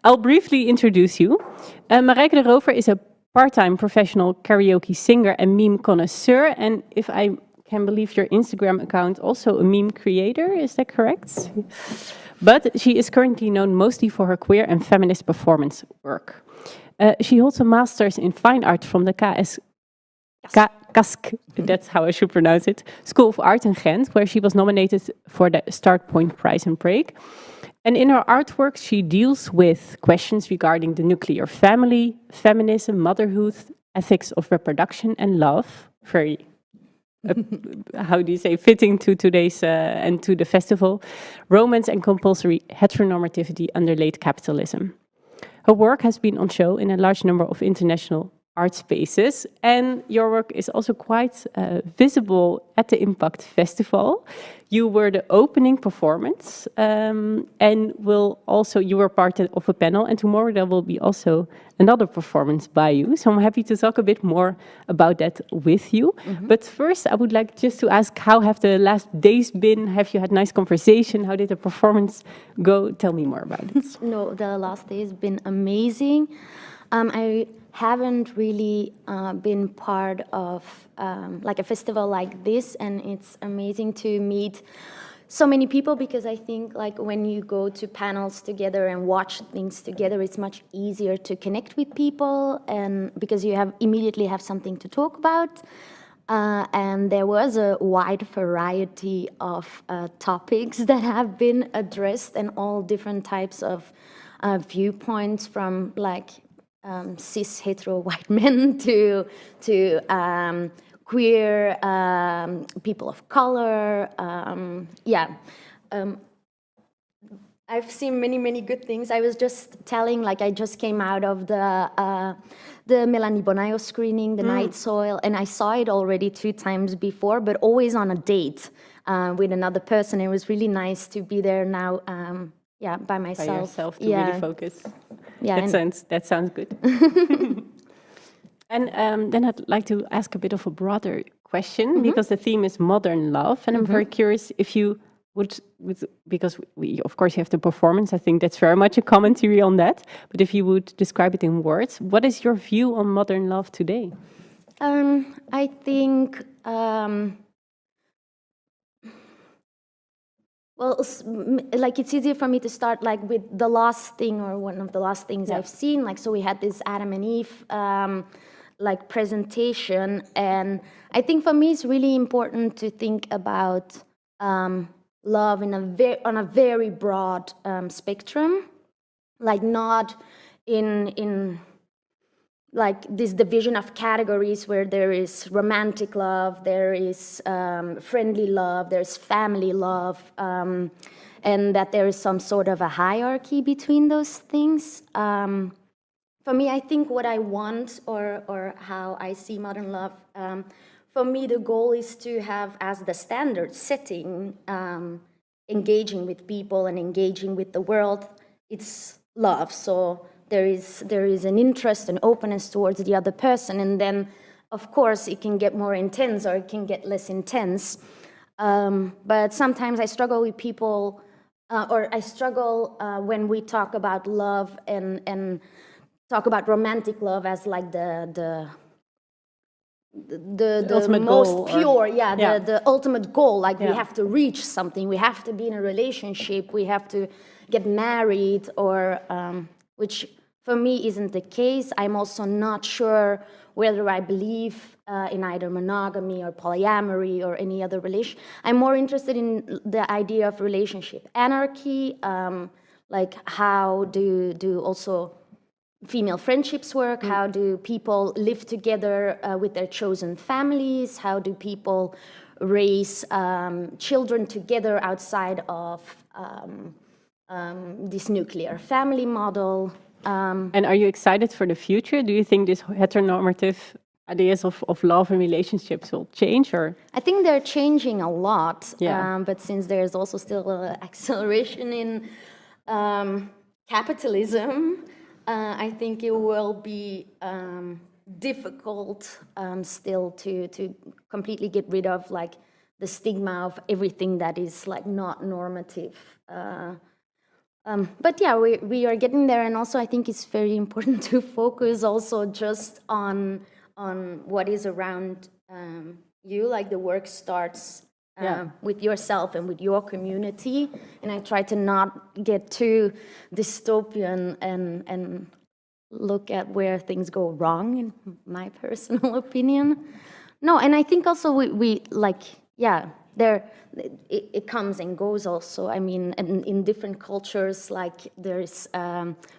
I'll briefly introduce you. Marijke de Roover is a part-time professional karaoke singer and meme connoisseur. And if I can believe your Instagram account, also a meme creator, is that correct? But she is currently known mostly for her queer and feminist performance work. She holds a master's in fine art from the KASK, that's how I should pronounce it, School of Art in Ghent, where she was nominated for the Start Point Prize in Break. And in her artwork, she deals with questions regarding the nuclear family, feminism, motherhood, ethics of reproduction, and love. Very, how do you say, fitting to today's and to the festival. Romance and compulsory heteronormativity under late capitalism. Her work has been on show in a large number of international art spaces, and your work is also quite visible at the IMPAKT Festival. You were the opening performance, and you were part of a panel, and tomorrow there will be also another performance by you. So I'm happy to talk a bit more about that with you. But first, I would like just to ask, how have the last days been? Have you had nice conversation? How did the performance go? Tell me more about it. No, the last day has been amazing. I haven't really been part of like a festival like this, and it's amazing to meet so many people, because I think like when you go to panels together and watch things together, it's much easier to connect with people, and because you immediately have something to talk about. And there was a wide variety of topics that have been addressed, and all different types of viewpoints, from like cis hetero white men to queer people of color. I've seen many good things. I was just telling, like, I just came out of the Melanie Bonayo screening, the Night Soil, and I saw it already 2 times before, but always on a date with another person. It was really nice to be there now. By myself. By yourself, to really focus. Yeah, that sounds good. And then I'd like to ask a bit of a broader question, because the theme is modern love, and I'm very curious if you would, because we of course have the performance, I think that's very much a commentary on that, but if you would describe it in words, what is your view on modern love today? I think well, like, it's easier for me to start like with the last thing, or one of the last things I've seen. Like, so we had this Adam and Eve like presentation, and I think for me it's really important to think about love in on a very broad spectrum, like not in like this division of categories where there is romantic love, there is friendly love, there's family love, and that there is some sort of a hierarchy between those things. For me, I think what I want, or how I see modern love, for me the goal is to have as the standard setting, engaging with people and engaging with the world, it's love. So there is an interest and openness towards the other person, and then of course it can get more intense or it can get less intense. But sometimes I struggle with people, or I struggle when we talk about love and talk about romantic love as like the ultimate most goal, pure, the ultimate goal. Like, we have to reach something, we have to be in a relationship, we have to get married, or which for me isn't the case. I'm also not sure whether I believe in either monogamy or polyamory or any other relation. I'm more interested in the idea of relationship anarchy, like how do also female friendships work, how do people live together with their chosen families, how do people raise children together outside of this nuclear family model. And are you excited for the future? Do you think this heteronormative ideas of love and relationships will change, or? I think they're changing a lot, but since there's also still an acceleration in capitalism, I think it will be difficult still to completely get rid of like the stigma of everything that is like not normative. But yeah, we are getting there, and also I think it's very important to focus also just on what is around you. Like the work starts with yourself and with your community, and I try to not get too dystopian and look at where things go wrong, in my personal opinion. No, and I think also we like, yeah, it comes and goes also. I mean, in different cultures, like there's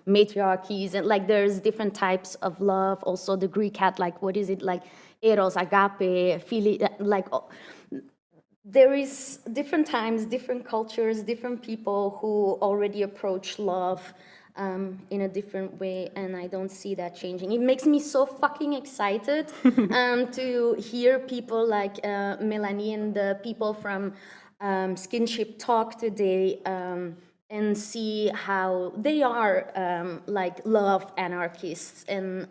matriarchies, and like there's different types of love. Also the Greek had like, what is it, like eros, agape, phili, like there is different times, different cultures, different people who already approach love in a different way, and I don't see that changing. It makes me so fucking excited to hear people like Melanie and the people from Skinship talk today and see how they are like love anarchists and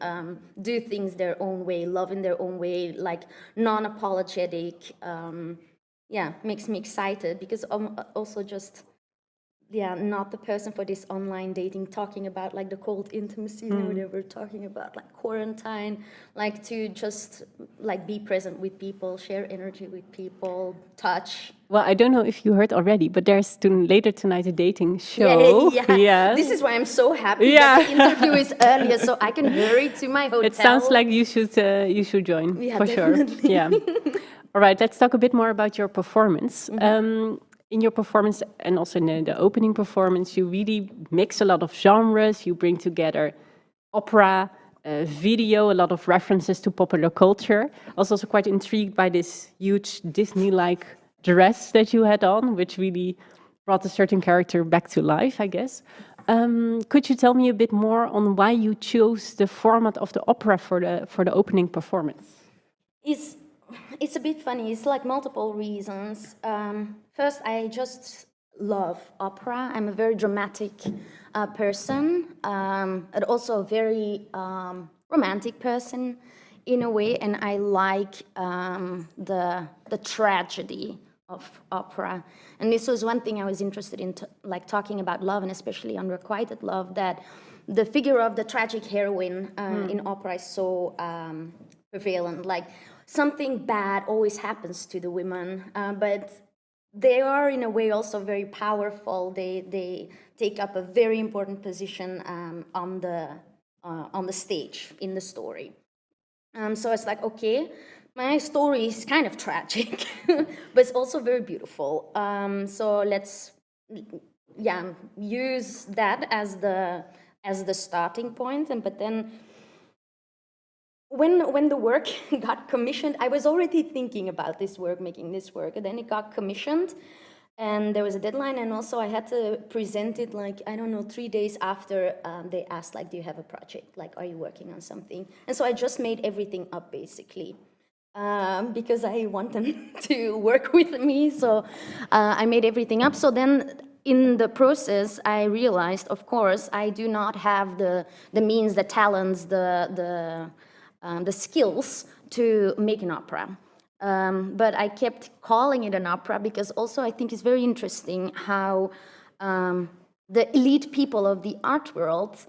do things their own way, love in their own way, like non-apologetic. Yeah, makes me excited because also just, yeah, not the person for this online dating, talking about like the cold intimacy or whatever, talking about like quarantine, like to just like be present with people, share energy with people, touch. Well, I don't know if you heard already, but there's later tonight a dating show. Yeah. Yes. This is why I'm so happy that the interview is earlier, so I can hurry to my hotel. It sounds like you should join, Yeah, for definitely. sure. Yeah. All right, let's talk a bit more about your performance. In your performance and also in the opening performance, you really mix a lot of genres. You bring together opera, video, a lot of references to popular culture. I was also quite intrigued by this huge Disney-like dress that you had on, which really brought a certain character back to life, I guess. Could you tell me a bit more on why you chose the format of the opera for the opening performance? It's a bit funny. It's like multiple reasons. First, I just love opera. I'm a very dramatic person, and also a very romantic person in a way, and I like the tragedy of opera. And this was one thing I was interested in, like talking about love, and especially unrequited love, that the figure of the tragic heroine in opera is so prevalent. Like something bad always happens to the women, but they are in a way also very powerful. They take up a very important position on the stage in the story. So it's like, okay, my story is kind of tragic, but it's also very beautiful. So let's, yeah, use that as the starting point. But then when the work got commissioned, I was already thinking about this work, making this work, and then it got commissioned, and there was a deadline, and also I had to present it, like, I don't know, 3 days after they asked, like, do you have a project? Like, are you working on something? And so I just made everything up, basically, because I want them to work with me, so I made everything up. So then in the process, I realized, of course, I do not have the means, the talents, the skills to make an opera. But I kept calling it an opera because also I think it's very interesting how the elite people of the art world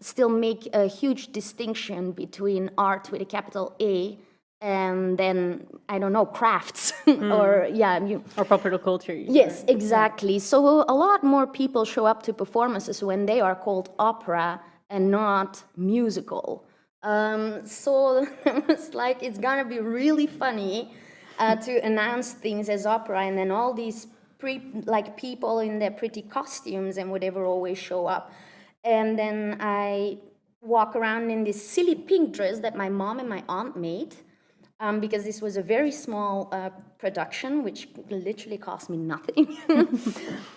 still make a huge distinction between art with a capital A and then, I don't know, crafts or, yeah. Or popular culture. Yes, exactly. So a lot more people show up to performances when they are called opera and not musical. So it's like, it's gonna be really funny to announce things as opera, and then all these people in their pretty costumes and whatever always show up. And then I walk around in this silly pink dress that my mom and my aunt made, because this was a very small production, which literally cost me nothing.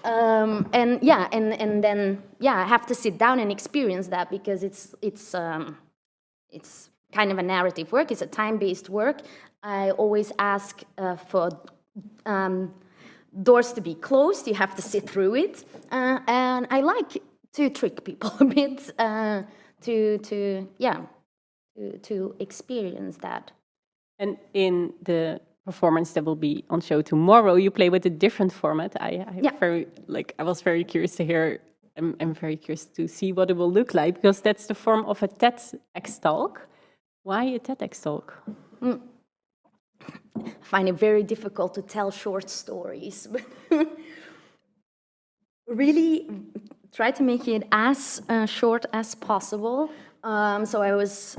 And yeah, and then, yeah, I have to sit down and experience that because it's kind of a narrative work. It's a time-based work. I always ask for doors to be closed. You have to sit through it. And I like to trick people a bit to experience that. And in the performance that will be on show tomorrow, you play with a different format. I was very curious to hear. I'm very curious to see what it will look like, because that's the form of a TEDx talk. Why a TEDx talk? I find it very difficult to tell short stories, but really try to make it as short as possible. So I was,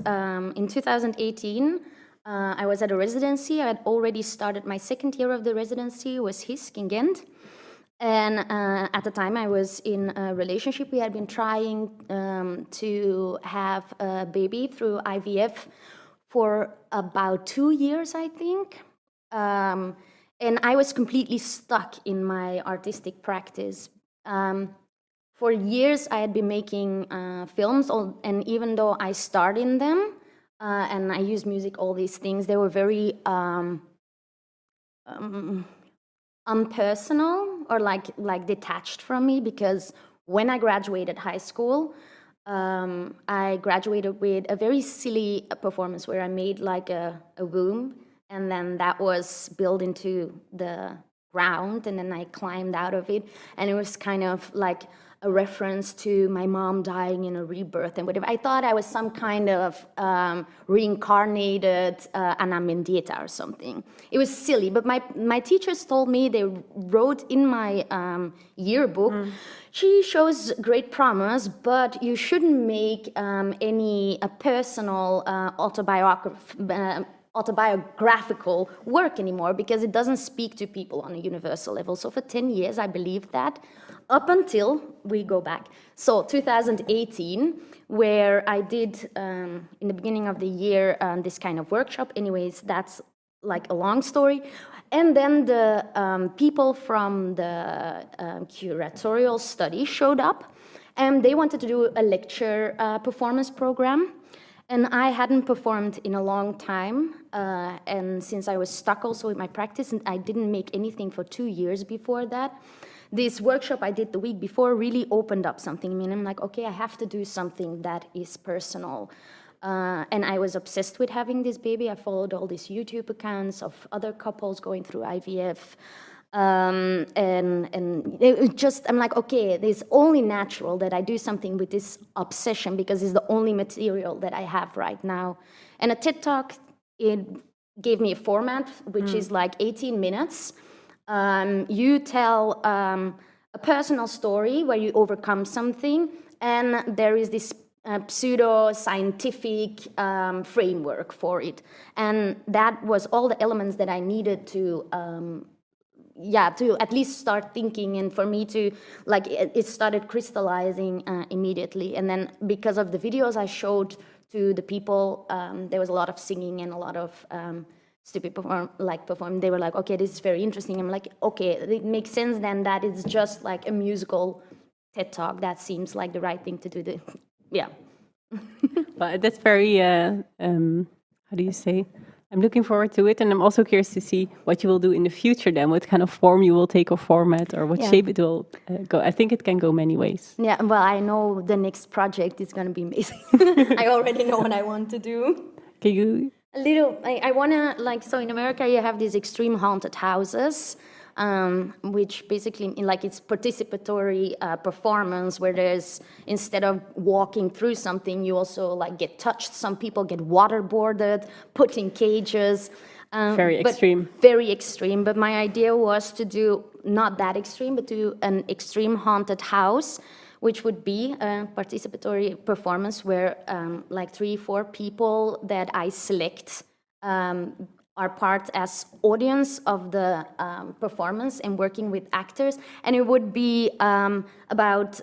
in 2018, I was at a residency. I had already started my second year of the residency, was HISC in Ghent. And at the time I was in a relationship. We had been trying to have a baby through IVF for about 2 years, I think. And I was completely stuck in my artistic practice. For years I had been making films, and even though I starred in them, and I used music, all these things, they were very unpersonal or like detached from me, because when I graduated high school, I graduated with a very silly performance where I made like a womb, and then that was built into the ground, and then I climbed out of it, and it was kind of like a reference to my mom dying in a rebirth and whatever. I thought I was some kind of reincarnated Anna Mendieta or something. It was silly, but my teachers told me, they wrote in my yearbook, she shows great promise, but you shouldn't make any personal autobiographical work anymore, because it doesn't speak to people on a universal level. So for 10 years I believed that, up until we go back. So 2018, where I did in the beginning of the year this kind of workshop. Anyways, that's like a long story. And then the people from the curatorial study showed up, and they wanted to do a lecture performance program. And I hadn't performed in a long time, and since I was stuck also with my practice, and I didn't make anything for 2 years before that, this workshop I did the week before really opened up something in me, and I'm like, okay, I have to do something that is personal. And I was obsessed with having this baby. I followed all these YouTube accounts of other couples going through IVF. And it just, I'm like, okay, it's only natural that I do something with this obsession, because it's the only material that I have right now. And a TED Talk, it gave me a format, which is like 18 minutes. You tell a personal story where you overcome something, and there is this pseudo-scientific framework for it. And that was all the elements that I needed to at least start thinking, and for me to, like, it started crystallizing immediately. And then because of the videos I showed to the people, there was a lot of singing and a lot of stupid perform. They were like, okay, this is very interesting. I'm like, okay, it makes sense then that it's just like a musical TED Talk. That seems like the right thing to do. Yeah. But that's very, how do you say? I'm looking forward to it, and I'm also curious to see what you will do in the future then, what kind of form you will take or format, or what shape it will go. I think it can go many ways. Yeah, well, I know the next project is going to be amazing. I already know what I want to do. Can you? A little, I want to, like, so in America you have these extreme haunted houses, which basically, like, it's participatory performance where there's, instead of walking through something, you also like get touched. Some people get waterboarded, put in cages. Very extreme. Very extreme. But my idea was to do not that extreme, but do an extreme haunted house, which would be a participatory performance where like 3-4 people that I select are part as audience of the performance and working with actors. And it would be about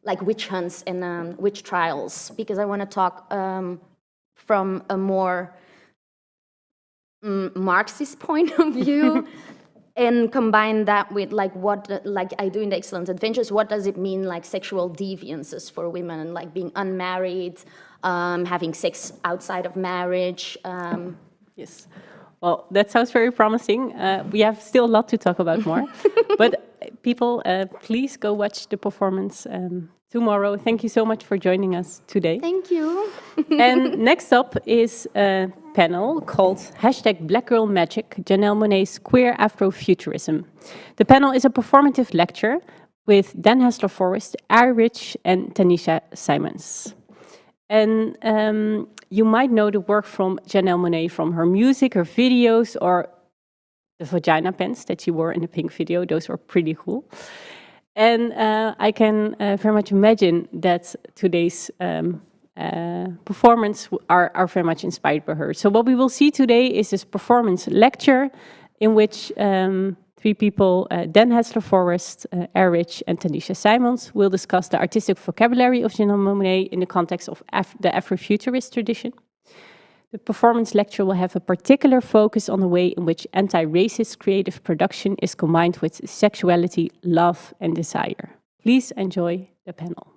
like witch hunts and witch trials, because I want to talk from a more Marxist point of view and combine that with like what like I do in the Eggcelent Adventures. What does it mean, like sexual deviances for women, and like being unmarried, having sex outside of marriage. Yes. Well, that sounds very promising. We have still a lot to talk about more. But people, please go watch the performance tomorrow. Thank you so much for joining us today. Thank you. And next up is panel called #BlackGirlMagic, Janelle Monáe's Queer Afrofuturism. The panel is a performative lecture with Dan Hessler-Forrest, Rich, and Tanisha Simons. And you might know the work from Janelle Monáe from her music, her videos, or the vagina pants that she wore in the Pink video. Those were pretty cool. And I can very much imagine that today's performance are very much inspired by her. So what we will see today is this performance lecture in which three people, Dan Hessler-Forrest, Rich, and Tanisha Simons, will discuss the artistic vocabulary of Janelle Monáe in the context of the Afrofuturist tradition. The performance lecture will have a particular focus on the way in which anti-racist creative production is combined with sexuality, love, and desire. Please enjoy the panel.